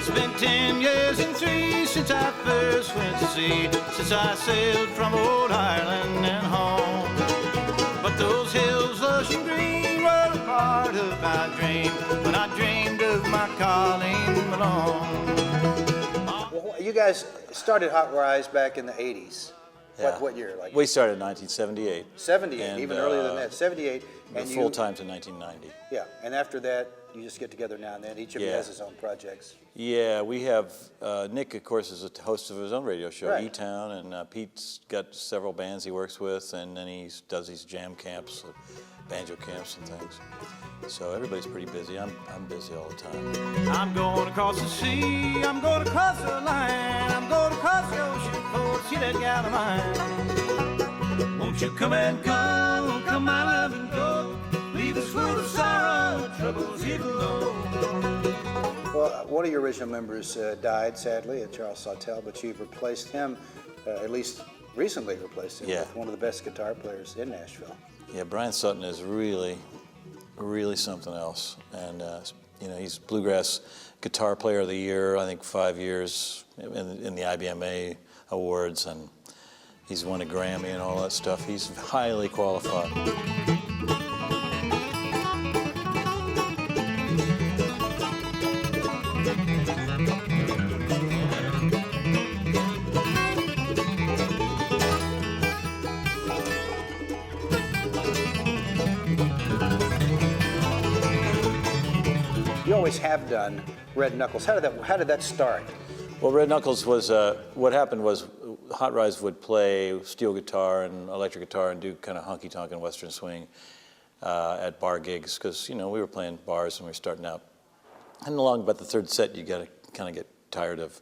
It's been 10 years and 3 since I first went to sea, since I sailed from old Ireland and home. But those hills lush and green were a part of my dream when I dreamed of my Colleen Malone. Well, you guys started Hot Rize back in the 80s. Yeah. What year? Like we started in 1978. 78, and, even earlier than that. 78. And full time to 1990. Yeah, and after that, you just get together now and then. Each of you has his own projects. Yeah, we have, Nick, of course, is a host of his own radio show, Right. E-Town, and Pete's got several bands he works with, and then he does these jam camps, banjo camps and things. So everybody's pretty busy. I'm busy all the time. I'm going across the sea, I'm going across the line, I'm going across the ocean for to see that gal of mine. Won't you come and go, come my love and go, leave us full of sorrow, troubles even low. Well, one of your original members died, sadly, Charles Sawtelle, but you've replaced him, at least recently replaced him, with one of the best guitar players in Nashville. Yeah, Brian Sutton is really something else. And, you know, he's Bluegrass Guitar Player of the Year, I think 5 years in the IBMA Awards, and he's won a Grammy and all that stuff. He's highly qualified. You always have done Red Knuckles. How did that start? Well, Red Knuckles was, what happened was Hot Rize would play steel guitar and electric guitar and do kind of honky-tonk and western swing at bar gigs, because, you know, we were playing bars when we were starting out. And along about the third set, you got to kind of get tired of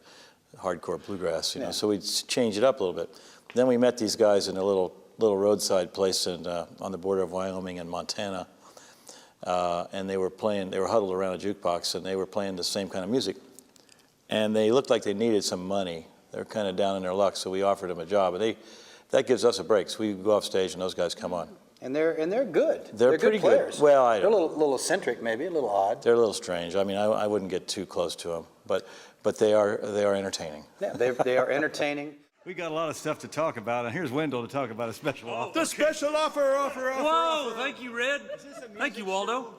hardcore bluegrass, you know, so we'd change it up a little bit. Then we met these guys in a little roadside place on the border of Wyoming and Montana. And they were huddled around a jukebox, and they were playing the same kind of music. And they looked like they needed some money. They were kind of down in their luck, so we offered them a job. And that gives us a break. So we go off stage, and those guys come on. And they're good. They're pretty good players. Well, I don't. They're a little eccentric, maybe a little odd. They're a little strange. I mean, I wouldn't get too close to them, but they are entertaining. Yeah, they are entertaining. We got a lot of stuff to talk about, and here's Wendell to talk about a special offer. The special offer. Whoa, thank you, Red. Thank you, Waldo.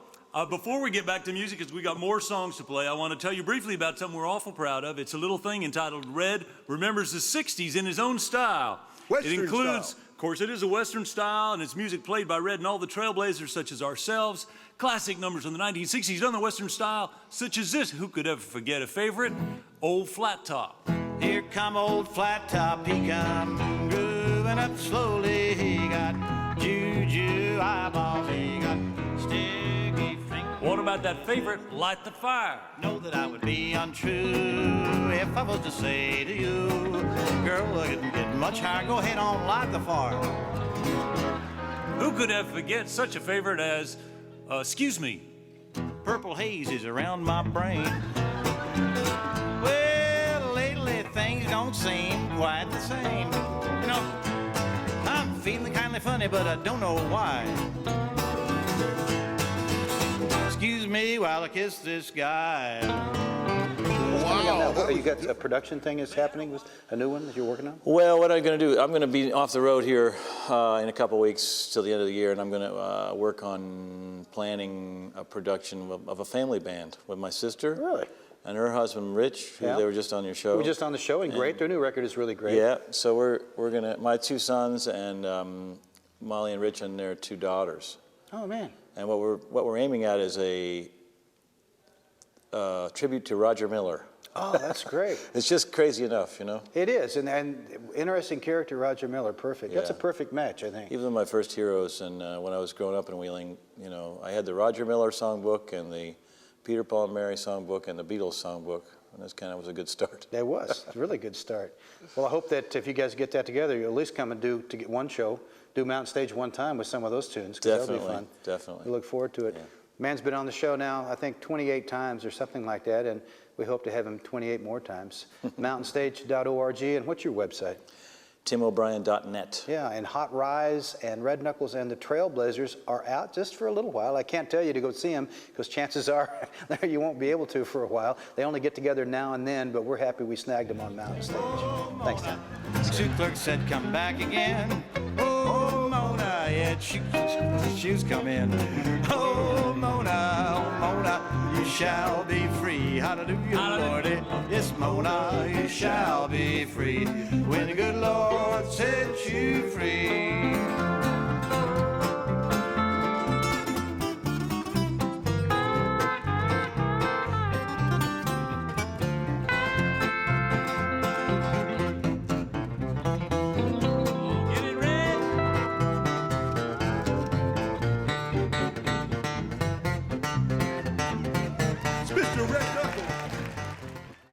Before we get back to music, because we got more songs to play, I want to tell you briefly about something we're awful proud of. It's a little thing entitled Red Remembers the 60s in his own style. Western it includes, style. Of course, it is a Western style, and it's music played by Red and all the trailblazers such as ourselves, classic numbers from the 1960s done the Western style, such as this. Who could ever forget a favorite? Old Flat Top. Here come old Flat Top, he come grooving up slowly. He got juju eyeballs, he got sticky fingers. What about that favorite, Light the Fire? Know that I would be untrue if I was to say to you, girl, it can get much higher, go ahead on, light the fire. Who could ever forget such a favorite as, excuse me? Purple haze is around my brain. Well, lately things don't seem quite the same. You know, I'm feeling kindly funny, but I don't know why. Excuse me while I kiss this guy. Wow. You got a production thing is happening with a new one that you're working on? Well, what I'm going to do, I'm going to be off the road here in a couple weeks till the end of the year, and I'm going to work on planning a production of a family band with my sister. Really? And her husband, Rich, who they were just on your show. We were just on the show, and great. Their new record is really great. Yeah, so we're going to, my two sons and Molly and Rich and their two daughters. Oh, man. And what we're aiming at is a tribute to Roger Miller. Oh, that's great. It's just crazy enough, you know? It is, and interesting character, Roger Miller, perfect. Yeah. That's a perfect match, I think. Even though my first heroes, and when I was growing up in Wheeling, you know, I had the Roger Miller songbook and the Peter, Paul, and Mary songbook and the Beatles songbook, and this kind of was a good start. It was. It's a really good start. Well, I hope that if you guys get that together, you'll at least come and get one show, do Mountain Stage one time with some of those tunes, because that'll be fun. Definitely. We look forward to it. Yeah. Man's been on the show now, I think, 28 times or something like that, and we hope to have him 28 more times. MountainStage.org, and what's your website? TimO'Brien.net. Yeah, and Hot Rize and Red Knuckles and the Trailblazers are out just for a little while. I can't tell you to go see them because chances are you won't be able to for a while. They only get together now and then, but we're happy we snagged them on Mountain Stage. Thanks, Tom. Two clerks said, come back again. Oh, Mona, yeah, shoes come in. Oh, Mona, you shall be free. Hallelujah, Lordy. Yes, Mona, you shall be free. When the good Lord set you free. Mr. Red